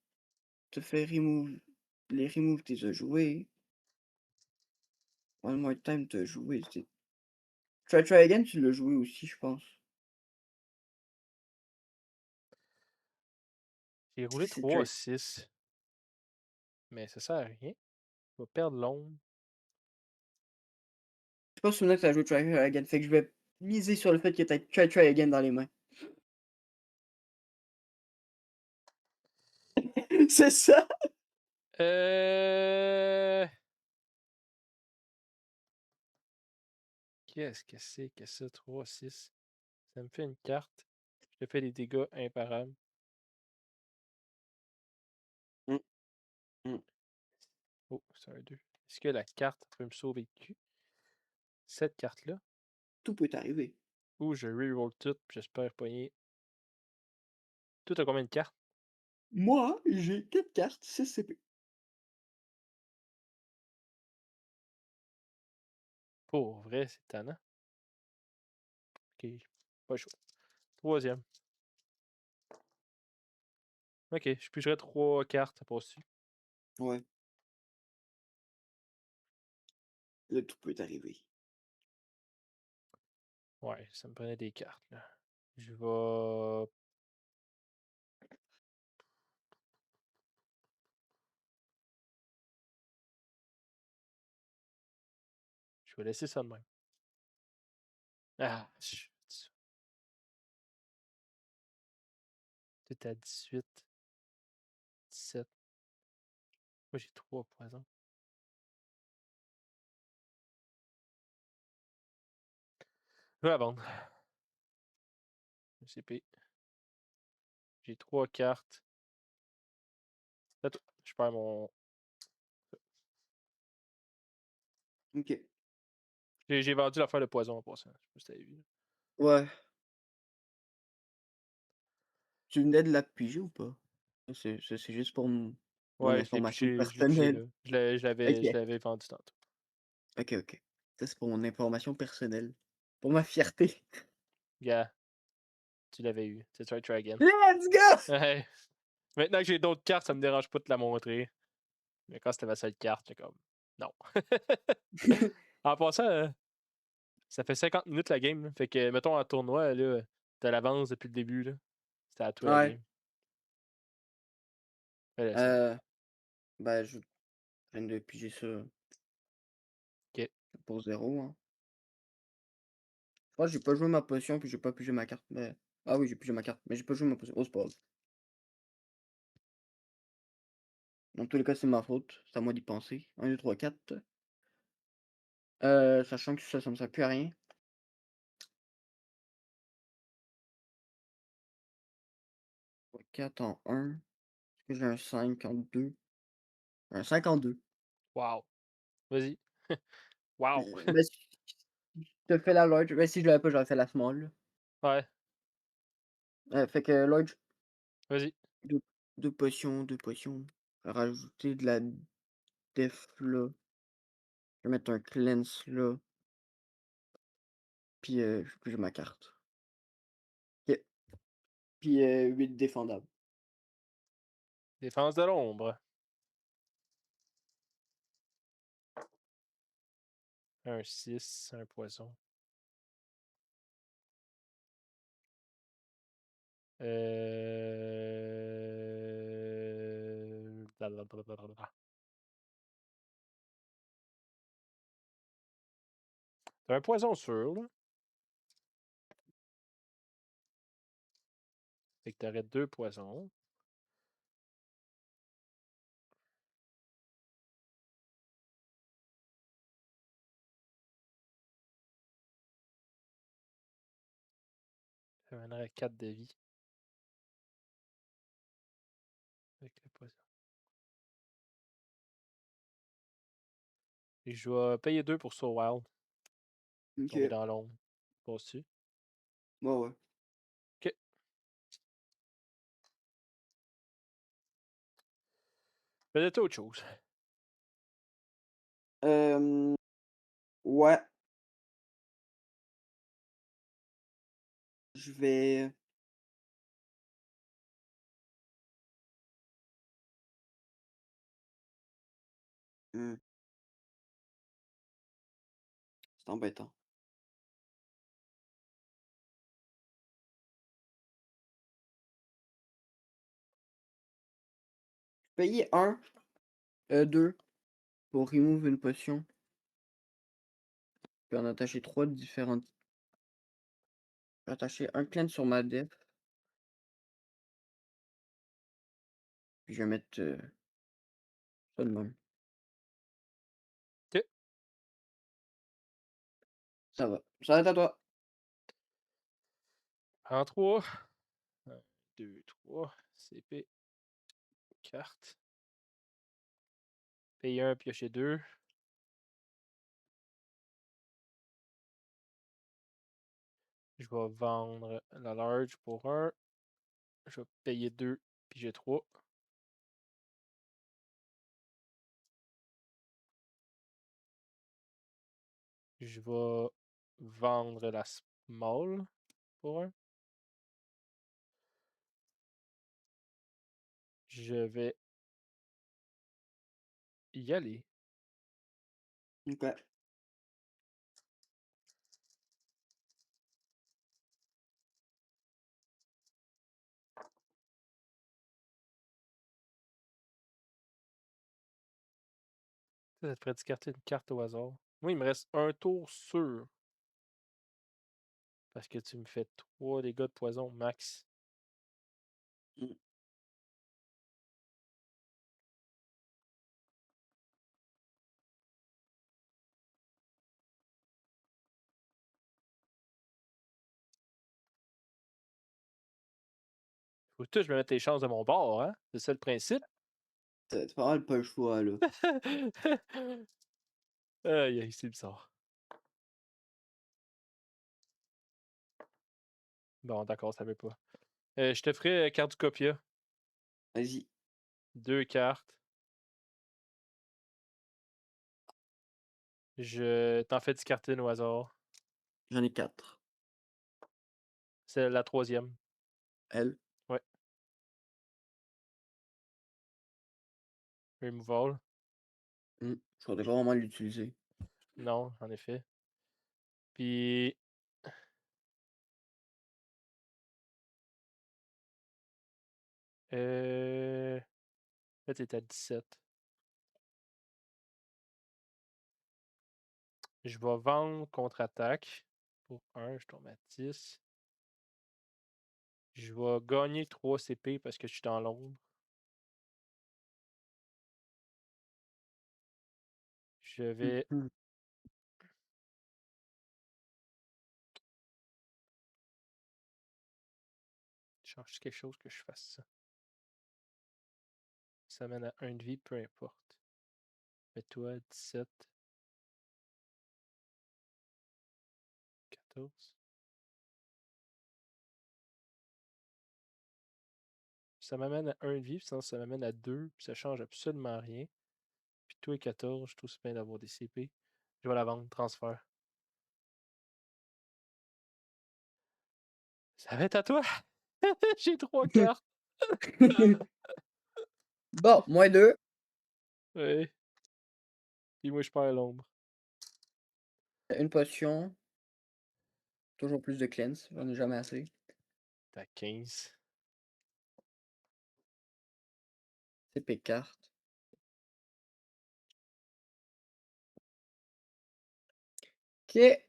Tu fait remove les remove, tu les as joués. One More Time, tu as joué, c'est Try Again, tu l'as joué aussi, je pense. J'ai roulé C'est 3 Try à 6, mais ça sert à rien. Je vais perdre l'ombre. j'ai pas souvenir que tu as joué Try Again, fait que je vais miser sur le fait que tu aies Try Again dans les mains. C'est ça! Euh... Qu'est-ce que c'est que ça? 3 6. Ça me fait une carte. Je te fais des dégâts imparables. Mmh, mmh. Oh, c'est un 2. Est-ce que la carte peut me sauver le cul? Cette carte-là? Tout peut arriver. Ou je reroll tout, puis j'espère pogner. Tout a combien de cartes? Moi, j'ai 4 cartes, 6 CP. Pour vrai, c'est tannant. Ok, pas le choix. Troisième. Ok, je pigerais 3 cartes, ça passe-tu? Ouais, là, tout peut arriver. Ouais, ça me prenait des cartes, là. Je vais. Je vais laisser ça de même. Ah, chut. T'es à 18, 17. Moi, j'ai 3 poisons. Je vais la vendre. CP. J'ai 3 cartes. C'est tout. Je perds mon. OK. J'ai vendu l'affaire de poison en passant. Je sais pas si t'avais vu. Ouais. Tu venais de la piger ou pas? C'est juste pour mon Ouais, information je l'ai piché personnelle. là. OK. Je l'avais vendu tantôt. OK, OK. Ça, c'est pour mon information personnelle. Pour ma fierté. Gars, tu l'avais eu. C'est try again. Let's go! Ouais. Maintenant que j'ai d'autres cartes, ça me dérange pas de te la montrer. Mais quand c'était ma seule carte, j'étais comme. Non. En passant, ça fait 50 minutes la game. Là. Fait que, mettons, en tournoi, là, t'as l'avance depuis le début. Là. C'était à toi la Ouais. game. Fais ça. Heu, bah, je viens de piger ça Ok. pour 0 hein. Je crois que j'ai pas joué ma potion, puis j'ai pas pigé ma carte, mais ah oui, j'ai pigé ma carte, mais j'ai pas joué ma potion. Oh, c'est pas grave. Dans tous les cas, c'est ma faute, c'est à moi d'y penser. 1, 2, 3, 4. Sachant que ça me sert plus à rien. 4 en 1. Est-ce que j'ai un 5 en 2? Un 5 en 2. Wow! Vas-y. Wow! Mais si je te fais la large, mais si je l'avais pas, j'aurais fait la small, là. Ouais, Fait que large, vas-y. 2 2 potions, 2 potions. Rajouter de la def là. Je vais mettre un cleanse là, puis j'ai ma carte. OK. Puis 8 défendables. Défense de l'ombre. Un 6, un poison. Blablabla. T'as un poison sûr, là. Fait que t'aurais 2 poisons. Ça mènerait 4 de vie. Avec le poison. Et je vais payer 2 pour Soul Wild. Tomber OK. dans l'ombre. Pas-tu? Ouais, ouais. Ok. Peut-être autre chose. Hem, ouais, je vais mmh, c'est embêtant. Payer un 2 pour remove une potion, puis en attacher 3 différentes. Attacher un cleanse sur ma def, puis je vais mettre, ça de même. Ok. Ça va. Ça va être à toi. En 3. 1, 2, 3. CP. Carte. Payer 1, piocher 2. Je vais vendre la large pour 1. Je vais payer 2, puis j'ai 3. Je vais vendre la small pour 1. Je vais y aller. OK. Ça te ferait discarter une carte au hasard. Moi, il me reste un tour sûr. Parce que tu me fais 3 dégâts de poison max. Mmh. Faut que je me mette les chances de mon bord, hein? C'est ça le principe. Tu pas mal pas le choix, là. Aïe, aïe, c'est bizarre. Bon, d'accord, ça veut pas. Je te ferai carte du copia. Vas-y, 2 cartes. Je t'en fais discarter une au hasard. j'en ai 4. C'est la troisième. Elle? Ouais, removal. Je comptais pas vraiment l'utiliser. Non, en effet. Puis. Là, t'es à 17. Je vais vendre contre-attaque. Pour 1, je tombe à 10. Je vais gagner 3 CP parce que je suis dans l'ombre. Je vais Mmh. changer quelque chose que je fasse ça. Ça mène à 1 de vie, peu importe. Mets-toi 17, 14. Ça m'amène à 1 de vie, sinon ça m'amène à 2, puis ça change absolument rien. Puis toi, 14, je suis aussi bien d'avoir des CP. Je vais la vendre, transfert. Ça va être à toi! J'ai 3 cartes! Bon, -2. Ouais. Puis moi, je perds l'ombre. Une potion, toujours plus de cleanse, j'en ai jamais assez. T'as 15. CP carte. OK.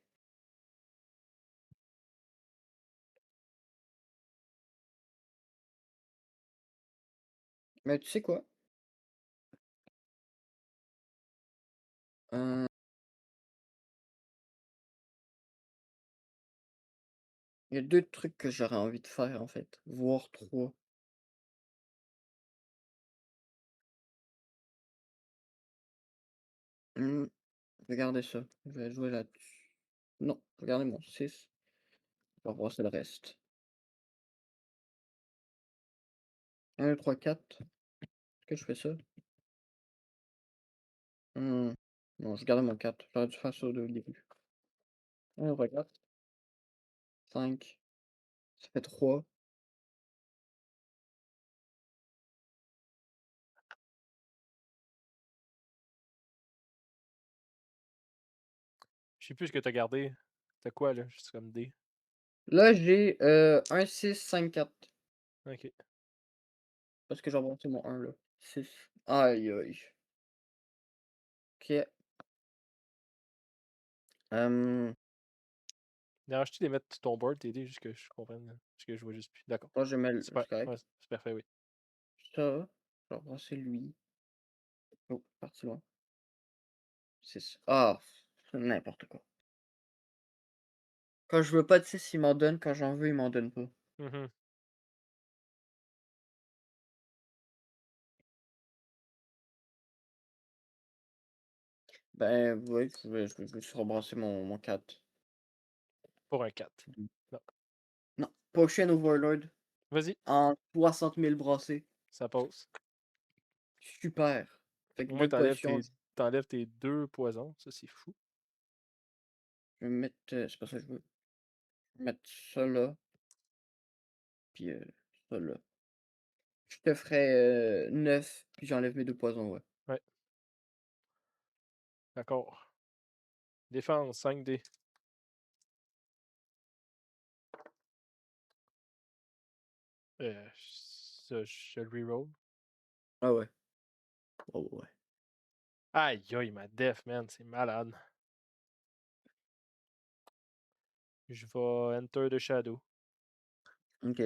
Mais tu sais quoi? Heu, il y a 2 trucs que j'aurais envie de faire, en fait, voire 3. Mmh, regardez ça, je vais jouer là-dessus. Non, regardez mon 6. On va brosser le reste. 1, 2, 3, 4. Est-ce que je fais ça? Mmh, non, je garde mon 4. J'aurais dû faire ça dès le début. 1, 2, 3, 4, 5, ça fait 3. Je sais plus ce que t'as gardé. C'était quoi, là? Juste comme D. Là, j'ai, 1, 6, 5, 4. Ok. Parce que j'ai remonté mon 1 là. 6. Aïe, aïe. OK. Hem, Dérange-tu de les mettre sur ton board, t'aider, juste que je comprenne, là? Parce que je vois juste plus. D'accord. moi je mets le Super. c'est correct. Ouais, c'est parfait, oui. Ça, je vais rebrosser lui. Oh, parti loin. 6. Ah! C'est n'importe quoi. Quand je veux pas de 6, il m'en donne, quand j'en veux, il m'en donne pas. Mhm. Ben, ouais, je vais juste rebrasser mon 4. Pour un 4. Mmh. Non. Non, Potion Overload Vas-y, en 60 000 brassées. ça passe. Super. Fait que Au moins, 2 potions, t'enlèves tes 2 poisons. Ça, c'est fou. je vais mettre, c'est pas ça que je veux. Je vais mettre ça là, puis, ça là. Je te ferai, 9, puis j'enlève mes 2 poisons, ouais. Ouais, d'accord. Défense, 5D. Ça, je le reroll. Ah ouais. Oh ouais. Aïe, aïe, ma def, man, c'est malade. Je vais Enter the Shadow. OK.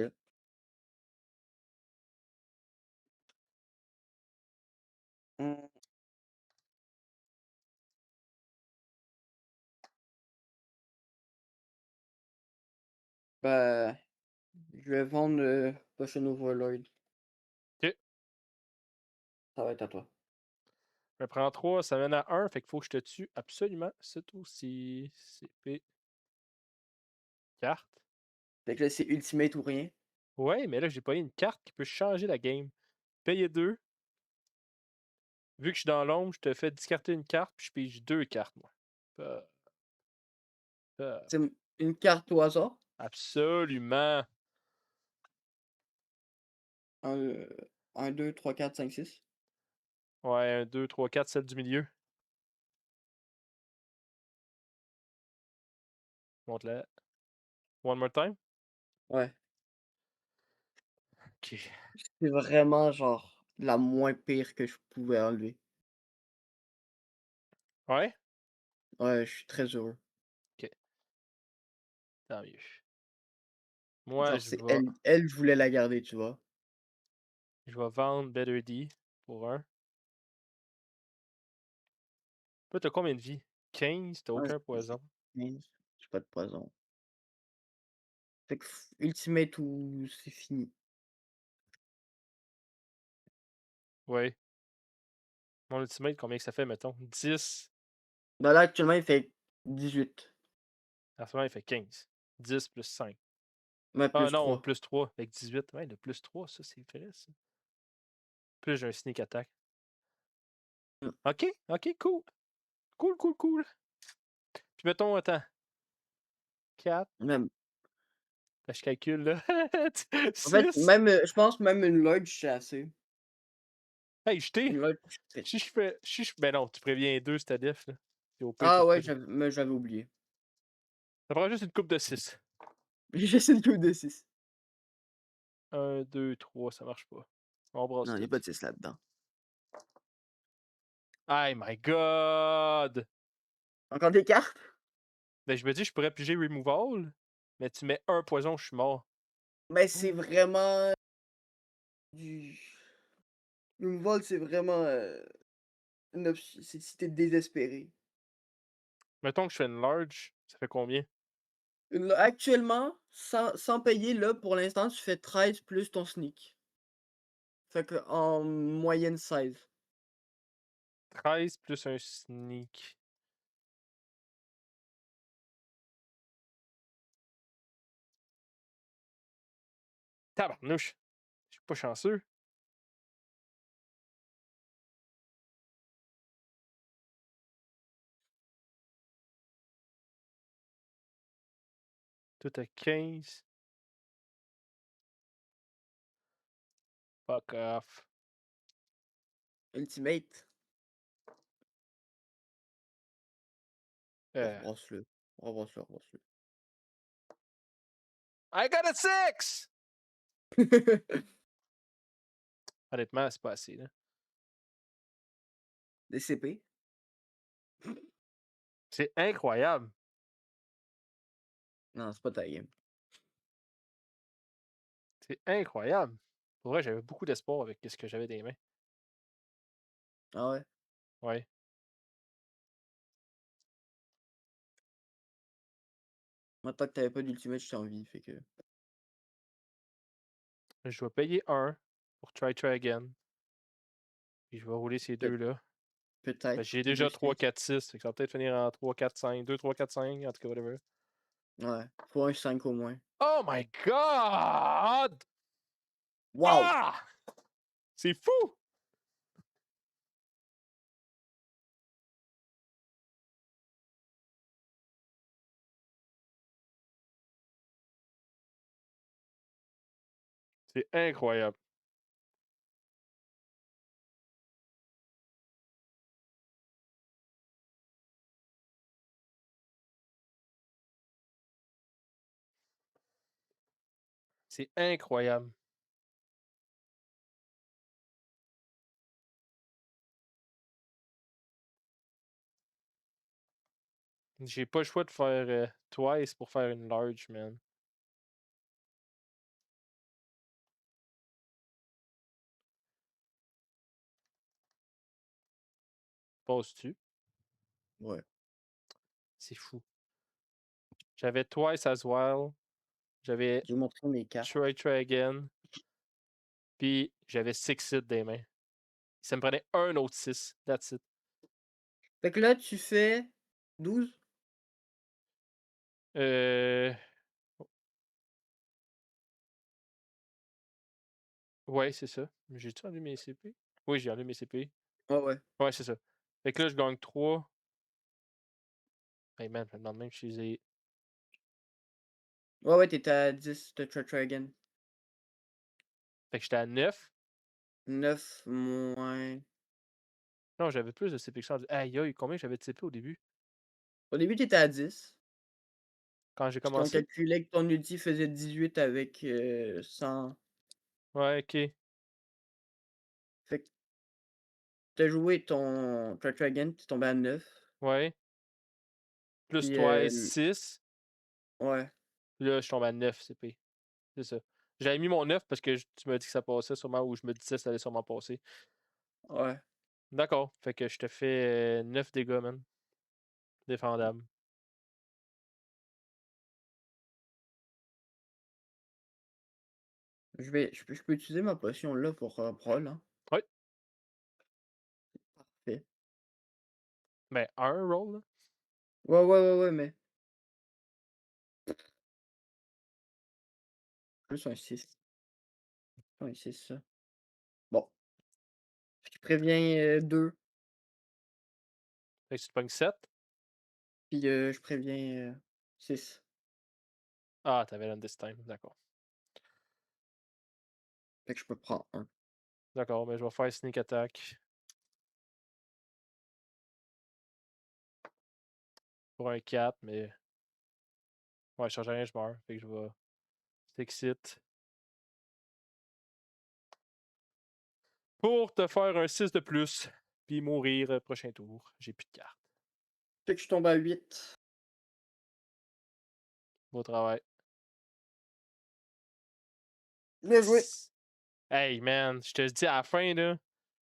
Mmh, bah, je vais vendre, Potion Overload. Ok. Ça va être à toi. Je prends 3, ça mène à 1, fait qu'il faut que je te tue absolument. C'est aussi. CP. Carte. Fait que là, c'est ultimate ou rien. Ouais, mais là, j'ai pas eu une carte qui peut changer la game. Payer 2. Vu que je suis dans l'ombre, je te fais discarter une carte, puis je pige 2 cartes, moi. Euh, euh, C'est une carte au hasard. absolument. 1, 1, 2, 3, 4, 5, 6. Ouais, 1, 2, 3, 4, celle du milieu. Montre-la. One more time. Ouais. Ok. C'est vraiment genre la moins pire que je pouvais enlever. Ouais? Ouais, je suis très heureux. Ok, tant mieux. Moi, Genre, c'est elle, je voulais la garder, tu vois? je vais vendre Better D pour un. Toi, t'as combien de vie? 15, t'as Ouais, aucun j'ai poison. 15, j'ai pas de poison. Fait que ultimate ou c'est fini. Ouais. Mon ultimate, combien que ça fait, mettons? 10. Bah, là, actuellement, il fait 18. En ce moment, il fait 15. 10 plus 5. Ouais, Ah plus non, 3. plus 3 avec 18. Ouais, le plus 3, ça, c'est vrai, ça. Plus j'ai un sneak attack. Mmh. Ok, ok, cool. Cool, cool, cool. Puis mettons, attends. 4. Même Je calcule, là. en fait, 6. même, je pense même une large, c'est assez. Hey, jeté. Une large, je pète. Si je fais. Si je... Ben non, tu préviens 2 si t'as def, là. Puis au pire, Ah t'as ouais, plus. j'avais oublié. Ça prend juste une coupe de 6. J'essaie de coup de 6. 1, 2, 3, ça marche pas. On brasse Non, il y a tout. pas de 6 là-dedans. Oh my god! Encore des cartes? Ben, je me dis, je pourrais piger Removal, mais tu mets un poison, je suis mort. Mais c'est vraiment du une vol, c'est vraiment, une option c'est si tu désespéré. Mettons que je fais une large, ça fait combien? Une actuellement, sans payer, là, pour l'instant, tu fais 13 plus ton sneak. Fait que en moyenne 16. 13 plus un sneak. Tabarnouche! Je suis pas chanceux. Tout à 15. Fuck off. Ultimate, Euh, rebrasse-le, rebrasse-le, rebrasse-le. I got a 6! Honnêtement, c'est pas assez, là. Des CP? C'est incroyable. Non, c'est pas ta game. C'est incroyable. Pour vrai, j'avais beaucoup d'espoir avec ce que j'avais des mains. Ah ouais? Ouais. Moi, tant que t'avais pas d'ultimate, j'étais en vie, fait que Je vais payer un pour try again. Puis je vais rouler ces peut deux-là. Ben, peut-être j'ai tes 2 déjà 3, sneaks. 4, 6. Fait que ça va peut-être finir en 3, 4, 5. 2, 3, 4, 5. En tout cas, whatever. Ouais, faut un 5 au moins. Oh my god! Wow! Ah! C'est fou! C'est incroyable. C'est incroyable. J'ai pas le choix de faire twice pour faire une large, man. Passes-tu? Ouais. C'est fou. J'avais twice as well. J'avais J'ai montré mes cartes. try again. Puis j'avais 6 hits des mains. Ça me prenait un autre 6. That's it. Fait que là, tu fais 12. Euh... Ouais, c'est ça. J'ai-tu enlevé mes CP? Oui, j'ai enlevé mes CP. Ouais, ouais. Ouais, c'est ça. Fait que là, je gagne 3. Hey man, je me demande même si j'ai. Ouais, ouais, tu à 10 de try again. Fait que j'étais à 9. 9 moins Non, j'avais plus de CP que ça. Aïe aïe, combien j'avais de CP au début? au début, tu étais à 10. Quand j'ai Puis on commencé? calculait que ton ulti faisait 18 avec, 100. Ouais, ok. Fait que tu joué ton try again, tu es tombé à 9. Ouais. Plus Puis, toi, 6. ouais, Là, je tombe à 9 CP. C'est ça. J'avais mis mon 9 parce que tu m'as dit que ça passait sûrement, ou je me disais que ça allait sûrement passer. ouais. D'accord, fait que je te fais 9 dégâts, man. Défendable. Je peux utiliser ma potion là pour, brawl, hein? Ouais, Parfait. ben un roll, là. Ouais, ouais, ouais, ouais, mais plus un 6. Un 6 ça. Bon, je préviens, 2, Fait que tu te pognes 7. puis, je préviens, 6. Ah, t'avais avais this time, d'accord. Fait que je peux prendre un. D'accord, ben je vais faire sneak attack pour un 4, mais ouais, je change rien, je meurs. Fait que je vais t'excite pour te faire un 6 de plus, puis mourir prochain tour. J'ai plus de cartes. Fait que je tombe à 8. Beau travail. Bien joué! S- Hey man, je te le dis à la fin, là,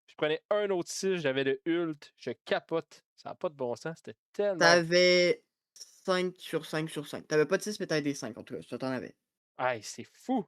je prenais un autre 6, j'avais le ult, je capote. Ça n'a pas de bon sens, c'était tellement. T'avais 5 sur 5 sur 5. T'avais pas de 6 mais tu des 5 en tout cas, ça tu avais. Hey, c'est fou!